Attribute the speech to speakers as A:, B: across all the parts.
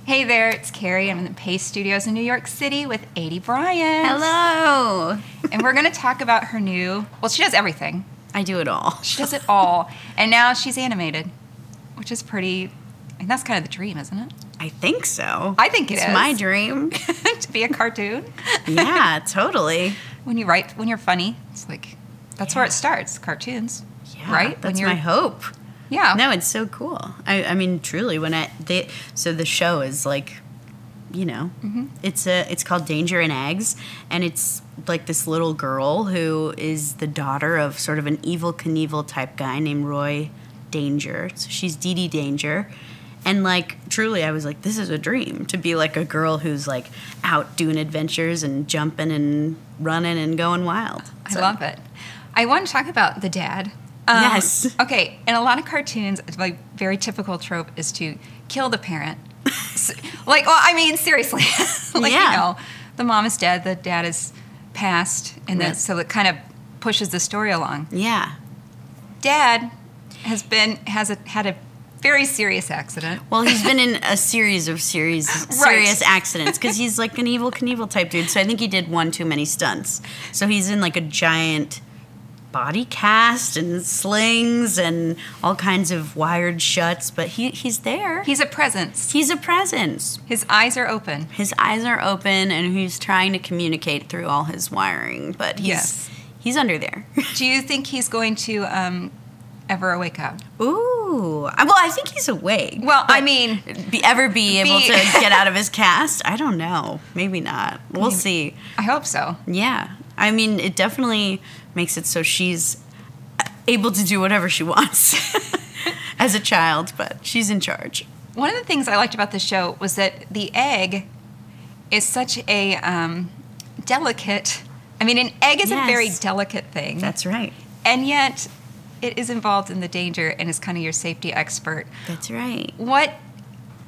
A: Hey there, it's Carrie. I'm in the Pace Studios in New York City with Aidy Bryant.
B: Hello.
A: And we're going to talk about her new, well, she does everything.
B: I do it all.
A: She does it all. And now she's animated, which is pretty, and that's kind of the dream, isn't it?
B: I think so.
A: I think it's
B: my dream.
A: To be a cartoon.
B: Yeah, totally.
A: When you're funny, it's like, that's where it starts, cartoons.
B: Yeah,
A: right?
B: That's my hope.
A: Yeah.
B: No, it's so cool. I mean, truly, so the show is like, it's called Danger and Eggs, and it's like this little girl who is the daughter of sort of an Evel Knievel type guy named Roy Danger. So she's DeeDee Danger. And like, truly, I was like, this is a dream, to be like a girl who's like out doing adventures and jumping and running and going wild.
A: I love it. I want to talk about the dad.
B: Yes.
A: Okay, in a lot of cartoons, like very typical trope is to kill the parent. Seriously. The mom is dead, the dad is passed, and then so it kind of pushes the story along.
B: Yeah.
A: Dad had a very serious accident.
B: Well, he's been in a series of serious accidents because he's like an Evel Knievel type dude. So I think he did one too many stunts. So he's in like a giant body cast and slings and all kinds of wired shuts, but he's there.
A: He's a presence.
B: He's a presence.
A: His eyes are open.
B: His eyes are open, and he's trying to communicate through all his wiring, but he's under there.
A: Do you think he's going to ever wake up?
B: Ooh. Well, I think he's awake.
A: Well,
B: be able to get out of his cast? I don't know. Maybe not. We'll see.
A: I hope so.
B: Yeah. I mean, it definitely makes it so she's able to do whatever she wants as a child, but she's in charge.
A: One of the things I liked about the show was that the egg is such a delicate, an egg is a very delicate thing.
B: That's right.
A: And yet it is involved in the danger and is kind of your safety expert.
B: That's right.
A: What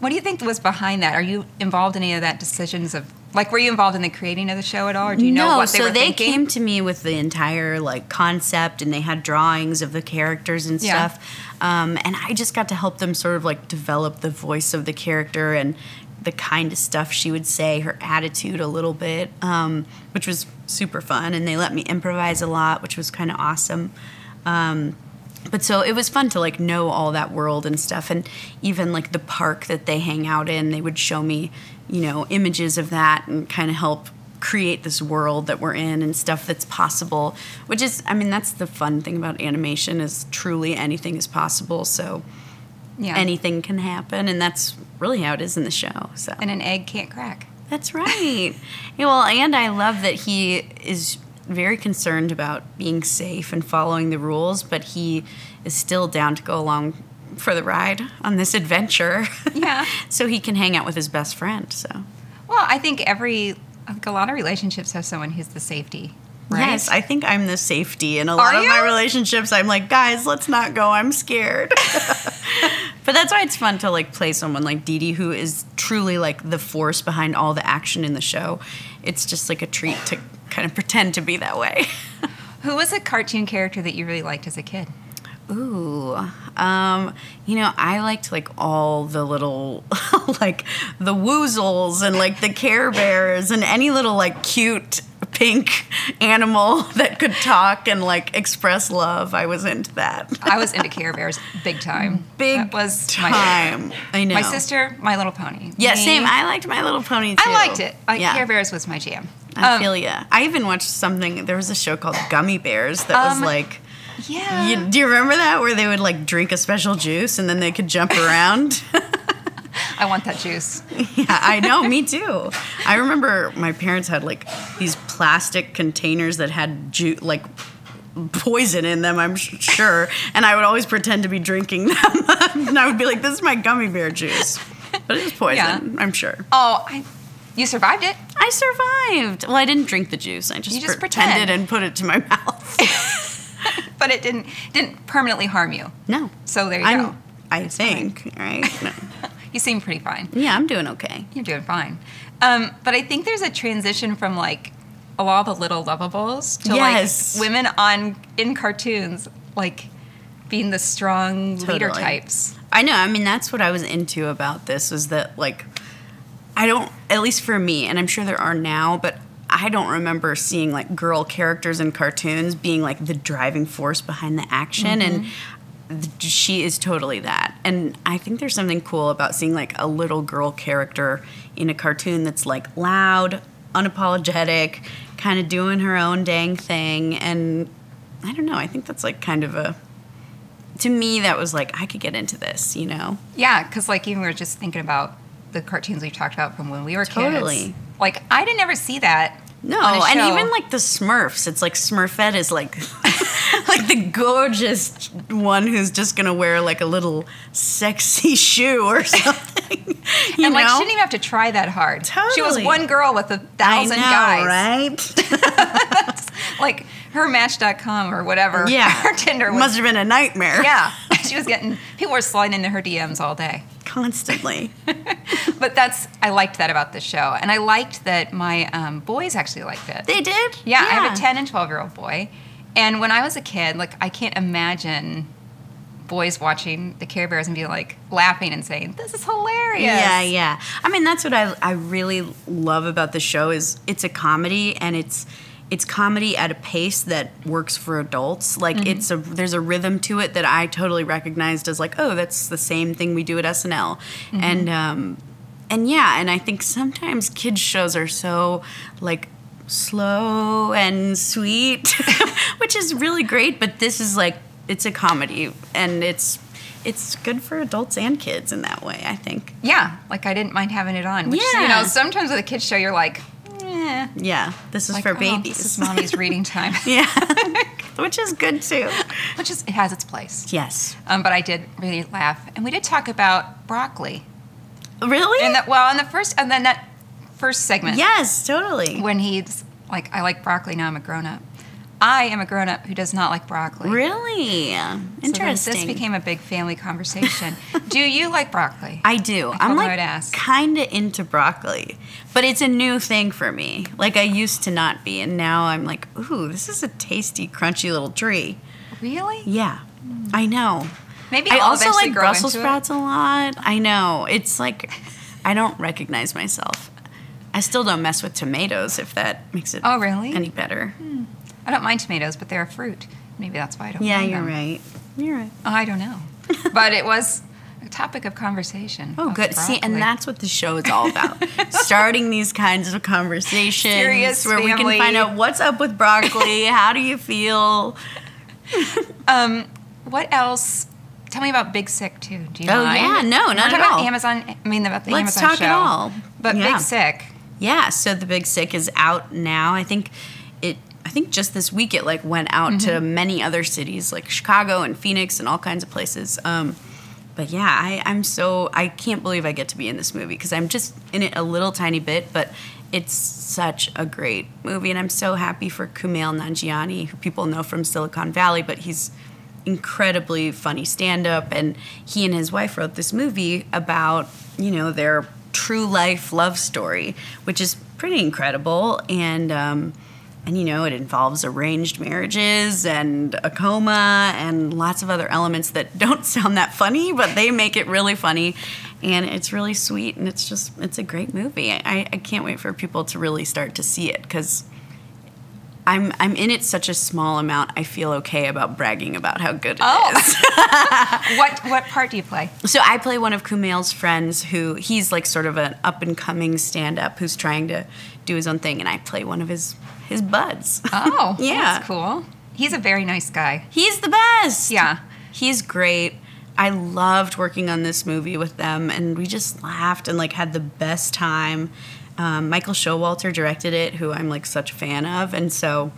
A: do you think was behind that? Are you involved in any of that decisions of, were you involved in the creating of the show at all, or do you know what they were thinking?
B: No, so they came to me with the entire, concept, and they had drawings of the characters and stuff, and I just got to help them sort of, develop the voice of the character and the kind of stuff she would say, her attitude a little bit, which was super fun, and they let me improvise a lot, which was kind of awesome. But so it was fun to know all that world and stuff, and even the park that they hang out in, they would show me, images of that and kind of help create this world that we're in and stuff that's possible, which is, that's the fun thing about animation, is truly anything is possible. So anything can happen, and that's really how it is in the show. So.
A: And an egg can't crack.
B: That's right. Well, and I love that he is very concerned about being safe and following the rules, but he is still down to go along for the ride on this adventure.
A: Yeah.
B: So he can hang out with his best friend. So.
A: Well, I think a lot of relationships have someone who's the safety. Right?
B: Yes, I think I'm the safety in a lot of my relationships. I'm like, guys, let's not go. I'm scared. But that's why it's fun to play someone like DeeDee, who is truly the force behind all the action in the show. It's just a treat to kind of pretend to be that way.
A: Who was a cartoon character that you really liked as a kid?
B: Ooh, I liked all the little the woozles and the Care Bears and any little cute pink animal that could talk and express love. I was into that.
A: I was into Care Bears big time.
B: That was time. I know.
A: My sister, My Little Pony.
B: Yeah, same. I liked My Little Pony too.
A: I liked it. Care Bears was my jam.
B: I feel ya. I even watched there was a show called Gummy Bears that was
A: yeah.
B: Do you remember that, where they would drink a special juice and then they could jump around?
A: I want that juice.
B: Yeah, I know. Me too. I remember my parents had these plastic containers that had poison in them, I'm sure, and I would always pretend to be drinking them. And I would be like, this is my gummy bear juice. But it was poison, I'm sure.
A: Oh, you survived it?
B: I survived. Well, I didn't drink the juice. I just pretended and put it to my mouth.
A: But it didn't permanently harm you.
B: No.
A: So there you go.
B: I think, right? No.
A: You seem pretty fine.
B: Yeah, I'm doing okay.
A: You're doing fine. But I think there's a transition from a lot of the little lovables to women in cartoons being the strong leader types.
B: I know. That's what I was into about this, was that I don't, at least for me, and I'm sure there are now, but I don't remember seeing like girl characters in cartoons being like the driving force behind the action, and she is totally that. And I think there's something cool about seeing like a little girl character in a cartoon that's like loud, unapologetic, kind of doing her own dang thing. And I don't know, I think that's like kind of a, to me that was like, I could get into this, you know?
A: Yeah, because like even we were just thinking about the cartoons we talked about from when we were
B: totally
A: kids. Like I didn't ever see that.
B: No, and even like the Smurfs, it's like Smurfette is like like the gorgeous one who's just gonna wear like a little sexy shoe or something. You
A: and
B: know?
A: Like she didn't even have to try that hard.
B: Totally.
A: She was one girl with 1,000 guys.
B: Right?
A: Like her Match.com or whatever.
B: Yeah.
A: Her Tinder was,
B: must have been a nightmare.
A: Yeah. She was getting, people were sliding into her DMs all day.
B: Constantly.
A: But I liked that about this show. And I liked that my boys actually liked it.
B: They did?
A: Yeah, I have a 10 and 12-year-old boy. And when I was a kid, like, I can't imagine boys watching the Care Bears and be like laughing and saying, this is hilarious.
B: Yeah. I mean, that's what I really love about the show is it's a comedy, and it's comedy at a pace that works for adults. Like there's a rhythm to it that I totally recognized as like, oh, that's the same thing we do at SNL. And yeah, and I think sometimes kids shows are so like slow and sweet, which is really great, but this is like, it's a comedy, and it's good for adults and kids in that way, I think.
A: Yeah, like I didn't mind having it on. Which, you know, sometimes with a kids show, you're like,
B: yeah, this is like, for babies.
A: This is mommy's reading time.
B: Yeah, which is good too.
A: It has its place.
B: Yes.
A: But I did really laugh, and we did talk about broccoli.
B: Really?
A: And that first segment.
B: Yes, totally.
A: When he's like, I like broccoli, now I'm a grown-up. I am a grown-up who does not like broccoli.
B: Really? Interesting.
A: So this became a big family conversation. Do you like broccoli?
B: I do. I'm like kind of into broccoli, but it's a new thing for me. Like I used to not be, and now I'm like, ooh, this is a tasty, crunchy little tree.
A: Really?
B: Yeah, I know.
A: Maybe
B: I
A: I'll
B: also like
A: grow
B: Brussels sprouts a lot. I know. It's like I don't recognize myself. I still don't mess with tomatoes, if that makes it any better.
A: I don't mind tomatoes, but they're a fruit. Maybe that's why I don't mind them.
B: Yeah, you're right. You're right.
A: Oh, I don't know. But it was a topic of conversation.
B: Oh, good. See, and that's what the show is all about. Starting these kinds of conversations.
A: Serious
B: where
A: family.
B: We can find out what's up with broccoli, how do you feel?
A: What else? Tell me about Big Sick, too. Do you mind?
B: Yeah, no, not at all.
A: About Amazon, I mean, about the
B: Let's
A: Amazon
B: talk
A: show.
B: it all.
A: But Big Sick.
B: Yeah, so the Big Sick is out now. I think just this week it like went out to many other cities like Chicago and Phoenix and all kinds of places. But yeah, I can't believe I get to be in this movie because I'm just in it a little tiny bit, but it's such a great movie, and I'm so happy for Kumail Nanjiani, who people know from Silicon Valley, but he's incredibly funny stand-up, and he and his wife wrote this movie about, you know, their true life love story, which is pretty incredible, and you know, it involves arranged marriages and a coma and lots of other elements that don't sound that funny, but they make it really funny, and it's really sweet, and it's a great movie. I can't wait for people to really start to see it, because I'm in it such a small amount, I feel okay about bragging about how good it is.
A: What part do you play?
B: So I play one of Kumail's friends he's like sort of an up-and-coming stand-up who's trying to do his own thing, and I play one of his buds.
A: Oh,
B: yeah.
A: That's cool. He's a very nice guy.
B: He's the best.
A: Yeah.
B: He's great. I loved working on this movie with them, and we just laughed and like had the best time. Michael Showalter directed it, who I'm like such a fan of, and so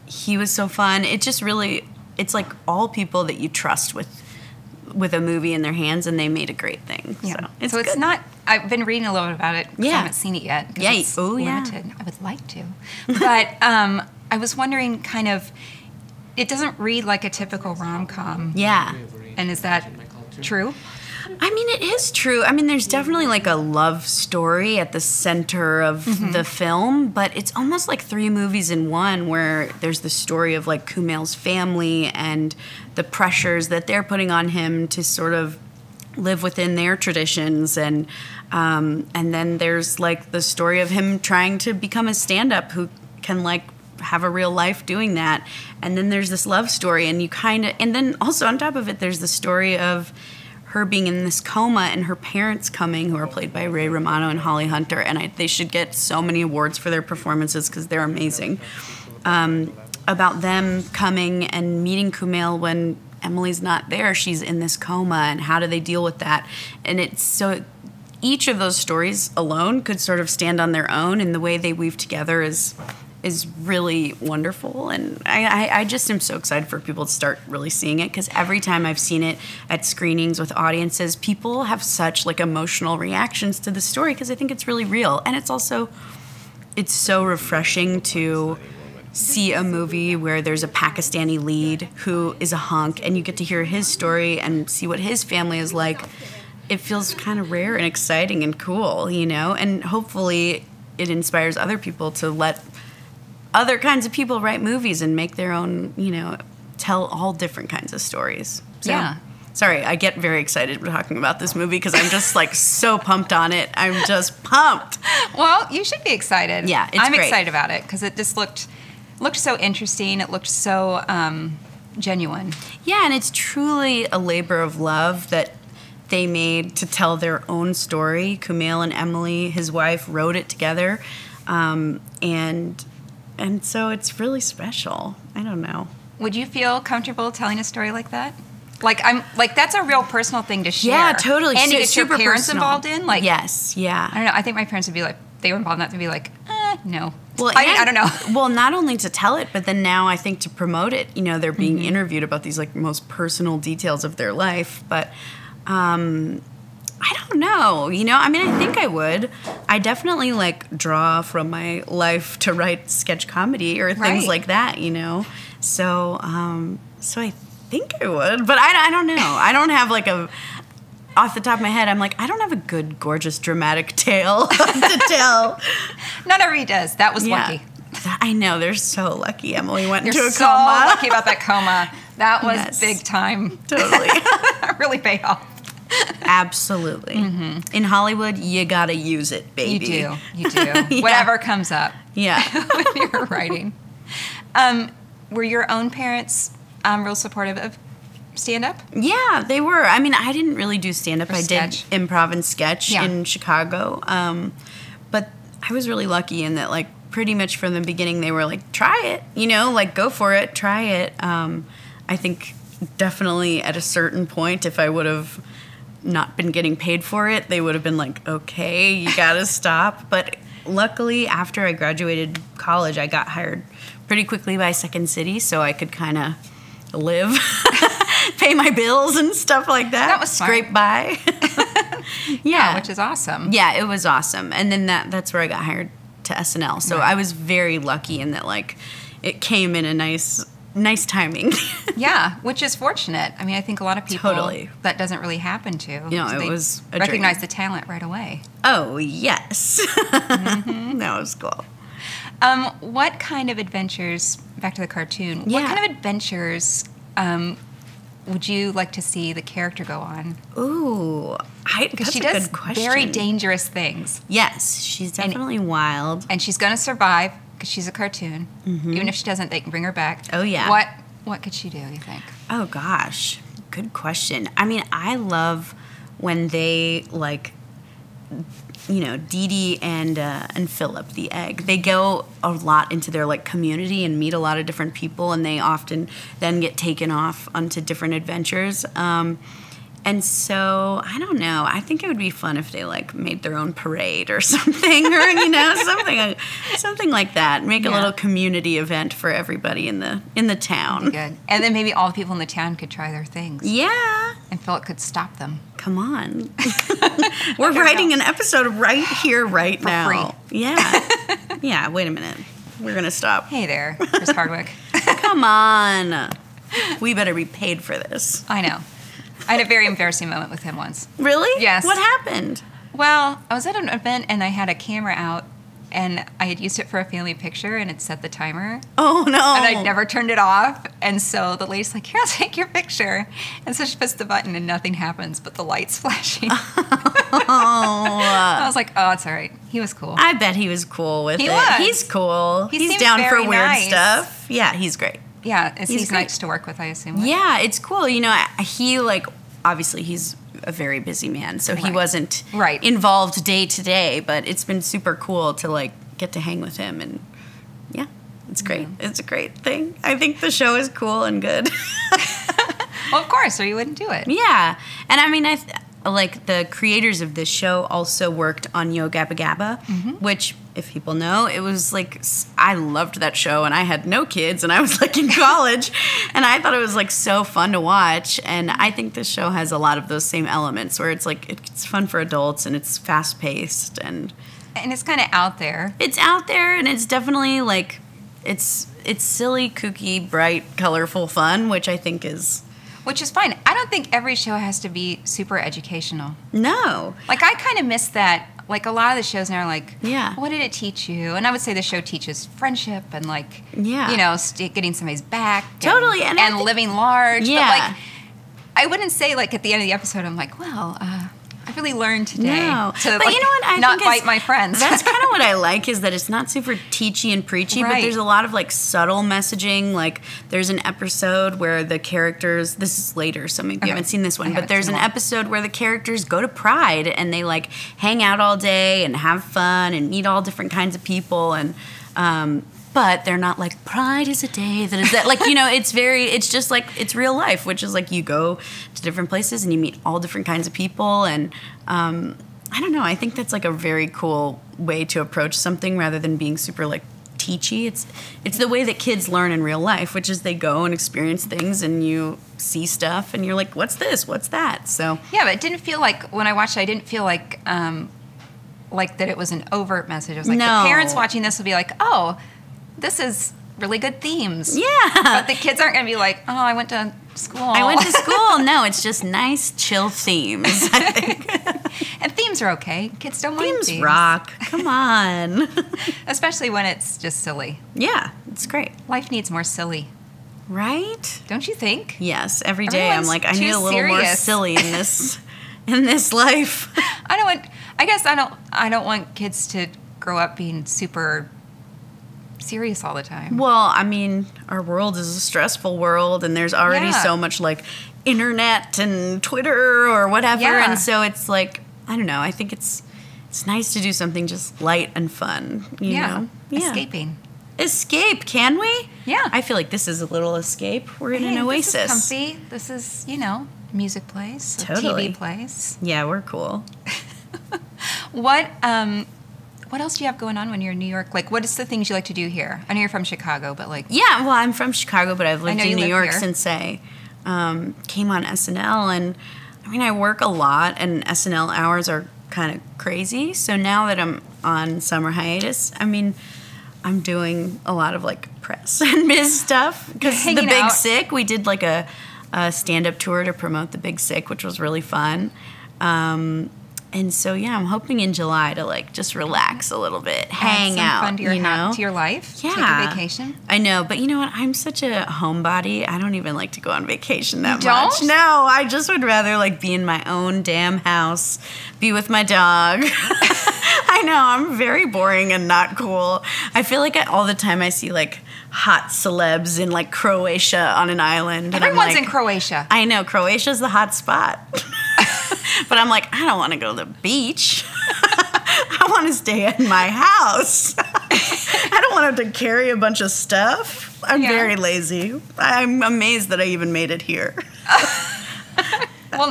B: he was so fun. It just really, it's like all people that you trust with a movie in their hands, and they made a great thing.
A: Yeah.
B: So
A: it's not. I've been reading a little bit about it. I haven't seen it yet.
B: Yeah.
A: It's limited. I would like to, but I was wondering, kind of, it doesn't read like a typical rom-com.
B: Yeah.
A: And is that true?
B: I mean, it is true. I mean, there's definitely like a love story at the center of the film, but it's almost like 3 movies in one, where there's the story of like Kumail's family and the pressures that they're putting on him to sort of live within their traditions, and then there's like the story of him trying to become a stand-up who can like have a real life doing that, and then there's this love story, and then also on top of it there's the story of her being in this coma and her parents coming, who are played by Ray Romano and Holly Hunter, and they should get so many awards for their performances because they're amazing. About them coming and meeting Kumail when Emily's not there, she's in this coma, and how do they deal with that? And it's so each of those stories alone could sort of stand on their own, and the way they weave together is really wonderful, and I just am so excited for people to start really seeing it, because every time I've seen it at screenings with audiences, people have such like emotional reactions to the story because I think it's really real, and it's so refreshing to see a movie where there's a Pakistani lead who is a hunk, and you get to hear his story and see what his family is like. It feels kind of rare and exciting and cool, you know, and hopefully it inspires other people to let other kinds of people write movies and make their own, you know, tell all different kinds of stories. So,
A: yeah.
B: Sorry, I get very excited talking about this movie because I'm just like so pumped on it. I'm just pumped.
A: Well, you should be excited.
B: Yeah,
A: I'm
B: great.
A: excited about it because it just looked so interesting. It looked so genuine. Yeah,
B: and it's truly a labor of love that they made to tell their own story. Camille and Emily, his wife, wrote it together, and so it's really special. I don't know.
A: Would you feel comfortable telling a story like that? That's a real personal thing to share.
B: Yeah, totally.
A: And to get your parents involved in. Like,
B: yes, yeah.
A: I don't know. I think my parents would be like, they were involved in that, they'd be like, no.
B: Well,
A: I don't know.
B: Well, not only to tell it, but then now I think to promote it. You know, they're being interviewed about these like most personal details of their life, but. I don't know, you know, I mean, I think I would. I definitely, like, draw from my life to write sketch comedy or things like that, you know. So I think I would, but I don't know. I don't have, like, off the top of my head, I'm like, I don't have a good, gorgeous, dramatic tale to tell.
A: Not everybody does. That was lucky.
B: I know, they're so lucky. Emily went into a
A: so
B: coma.
A: Lucky about that coma. That was big time.
B: Totally.
A: Really paid off.
B: Absolutely. Mm-hmm. In Hollywood, you gotta use it, baby.
A: You do. Yeah. Whatever comes up.
B: Yeah.
A: When you're writing. Were your own parents real supportive of stand-up?
B: Yeah, they were. I mean, I didn't really do stand-up. I did
A: sketch.
B: Improv and sketch in Chicago. But I was really lucky in that, like, pretty much from the beginning, they were like, try it. You know, like, go for it. Try it. I think definitely at a certain point, if I would have not been getting paid for it, they would have been like, okay, you gotta stop. But luckily, after I graduated college, I got hired pretty quickly by Second City, so I could kind of live, pay my bills and stuff like that.
A: That was smart.
B: Scrape by.
A: Yeah, which is awesome.
B: Yeah, it was awesome. And then that's where I got hired to SNL. So I was very lucky in that, like, it came in a nice timing.
A: Yeah, which is fortunate. I mean, I think a lot of people that doesn't really happen to.
B: You know, it was a
A: recognize
B: dream.
A: the talent right away.
B: Oh, yes. That was cool.
A: What kind of adventures, back to the cartoon, what kind of adventures would you like to see the character go on?
B: Ooh, that's
A: she
B: a
A: does
B: good question.
A: Very dangerous things.
B: Yes, she's definitely wild.
A: And she's going to survive because she's a cartoon. Mm-hmm. Even if she doesn't, they can bring her back.
B: Oh, yeah.
A: What could she do, you think?
B: Oh, gosh. Good question. I mean, I love when they, like, you know, DeeDee and Philip, the egg, they go a lot into their, like, community and meet a lot of different people, and they often then get taken off onto different adventures. And so, I don't know. I think it would be fun if they, like, made their own parade or something, or, you know, something like that. Make a little community event for everybody in the town.
A: Good. And then maybe all the people in the town could try their things.
B: Yeah.
A: And Philip could stop them.
B: Come on. We're writing an episode right here, right now.
A: For free.
B: Yeah. Yeah, wait a minute. We're going to stop.
A: Hey there, Chris Hardwick.
B: Come on. We better be paid for this.
A: I know. I had a very embarrassing moment with him once.
B: Really?
A: Yes.
B: What happened?
A: Well, I was at an event and I had a camera out and I had used it for a family picture, and it set the timer.
B: Oh, no.
A: And I'd never turned it off. And so the lady's like, here, I'll take your picture. And so she puts the button, and nothing happens but the light's flashing. I was like, oh, it's all right. He was cool.
B: I bet he was cool with it.
A: Was.
B: He's cool. He's down for weird stuff. Yeah, he's great.
A: Yeah, he's nice to work with, I assume. Right?
B: Yeah, it's cool. You know, he, like, obviously he's a very busy man, so he wasn't involved day to day, but it's been super cool to, like, get to hang with him, and yeah, it's great. Yeah. It's a great thing. I think the show is cool and good.
A: Well, of course, or you wouldn't do it.
B: Yeah, and I mean, like, the creators of this show also worked on Yo Gabba Gabba, which, if people know, it was like, I loved that show, and I had no kids, and I was like in college, and I thought it was like so fun to watch. And I think this show has a lot of those same elements where it's like, it's fun for adults, and it's fast paced, and
A: it's kind of out there.
B: It's out there, and it's definitely like, it's silly, kooky, bright, colorful fun, which I think is...
A: Which is fine. I don't think every show has to be super educational.
B: No.
A: Like, I kind of miss that. Like, a lot of the shows now are like, what did it teach you? And I would say the show teaches friendship and, like, you know, getting somebody's back.
B: Totally.
A: And living large. Yeah. But, like, I wouldn't say, like, at the end of the episode, I'm like, well, I really learned today to,
B: but like, you know what? I
A: not bite my friends.
B: That's kind of what I like, is that it's not super teachy and preachy, but there's a lot of, like, subtle messaging. Like, there's an episode where the characters, this is later, so maybe you haven't seen this one, but there's an episode where the characters go to Pride, and they, like, hang out all day and have fun and meet all different kinds of people, and but they're not like, Pride is a day that is that. Like, you know, it's just like, it's real life, which is like, you go to different places and you meet all different kinds of people. And I don't know, I think that's like a very cool way to approach something rather than being super like teachy. It's the way that kids learn in real life, which is they go and experience things, and you see stuff and you're like, what's this? What's that? So
A: yeah, but it didn't feel like, when I watched it, I didn't feel like that it was an overt message. It was like, the parents watching this will be like, oh, this is really good themes.
B: Yeah.
A: But the kids aren't going to be like, oh, I went to school.
B: No, it's just nice, chill themes, I think.
A: And themes are okay. Kids don't mind themes.
B: Themes rock. Come on.
A: Especially when it's just silly.
B: Yeah, it's great.
A: Life needs more silly.
B: Right?
A: Don't you think?
B: Yes. Every day I'm like, I need a little more silly in this life.
A: I don't want kids to grow up being super serious all the time.
B: Well, I mean, our world is a stressful world, and there's already so much like internet and Twitter or whatever, and so it's like, I don't know, I think it's nice to do something just light and fun, you know? Escape, can we?
A: Yeah.
B: I feel like this is a little escape. We're in an oasis.
A: This is comfy. This is, you know, music place, TV place.
B: Yeah, we're cool.
A: What else do you have going on when you're in New York? Like, what is the things you like to do here? I know you're from Chicago, but like...
B: Yeah, well, I'm from Chicago, but I've lived in New York since I came on SNL. And, I mean, I work a lot, and SNL hours are kind of crazy. So now that I'm on summer hiatus, I mean, I'm doing a lot of, like, press and biz stuff. Because The Big Sick, we did, like, a stand-up tour to promote The Big Sick, which was really fun. And so, yeah, I'm hoping in July to, like, just relax a little bit, hang out,
A: fun to your life,
B: yeah.
A: Take a vacation.
B: I know, but you know what? I'm such a homebody. I don't even like to go on vacation that
A: much.
B: No, I just would rather, like, be in my own damn house, be with my dog. I know, I'm very boring and not cool. I feel like all the time I see, like, hot celebs in, like, Croatia on an island.
A: Everyone's in Croatia.
B: I know, Croatia's the hot spot. But I'm like, I don't want to go to the beach. I want to stay in my house. I don't want to have to carry a bunch of stuff. I'm very lazy. I'm amazed that I even made it here.
A: Well,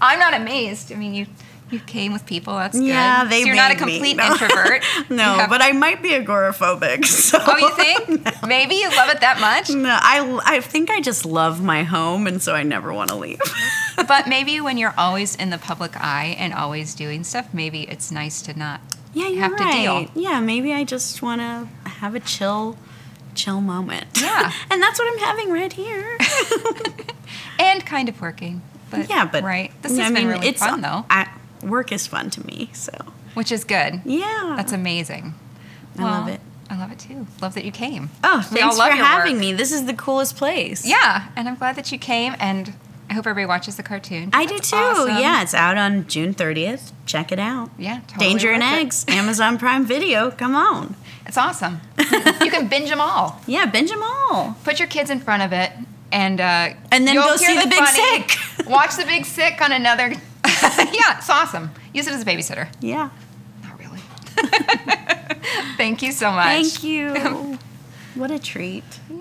A: I'm not amazed. I mean, you came with people. That's good.
B: Yeah, they
A: so you're not a complete introvert.
B: No, but I might be agoraphobic. So.
A: Oh, you think? No. Maybe you love it that much?
B: No, I think I just love my home, and so I never want to leave.
A: But maybe when you're always in the public eye and always doing stuff, maybe it's nice to not have to deal.
B: Yeah, maybe I just want to have a chill moment.
A: Yeah.
B: And that's what I'm having right here.
A: And kind of working. But, right. This has been really fun, though.
B: Work is fun to me, so.
A: Which is good.
B: Yeah.
A: That's amazing.
B: I love it.
A: I love it too. Love that you came.
B: Oh, thanks for having me. This is the coolest place.
A: Yeah, and I'm glad that you came, and I hope everybody watches the cartoon.
B: I do too. Awesome. Yeah, it's out on June 30th. Check it out.
A: Yeah, totally.
B: Danger and Eggs, Amazon Prime Video. Come on.
A: It's awesome. You can binge them all.
B: Yeah, binge them all.
A: Put your kids in front of it, and then
B: go see The Big Sick.
A: Watch The Big Sick on another. Yeah, it's awesome. Use it as a babysitter.
B: Yeah.
A: Not really. Thank you so much.
B: Thank you. What a treat.
A: Yeah.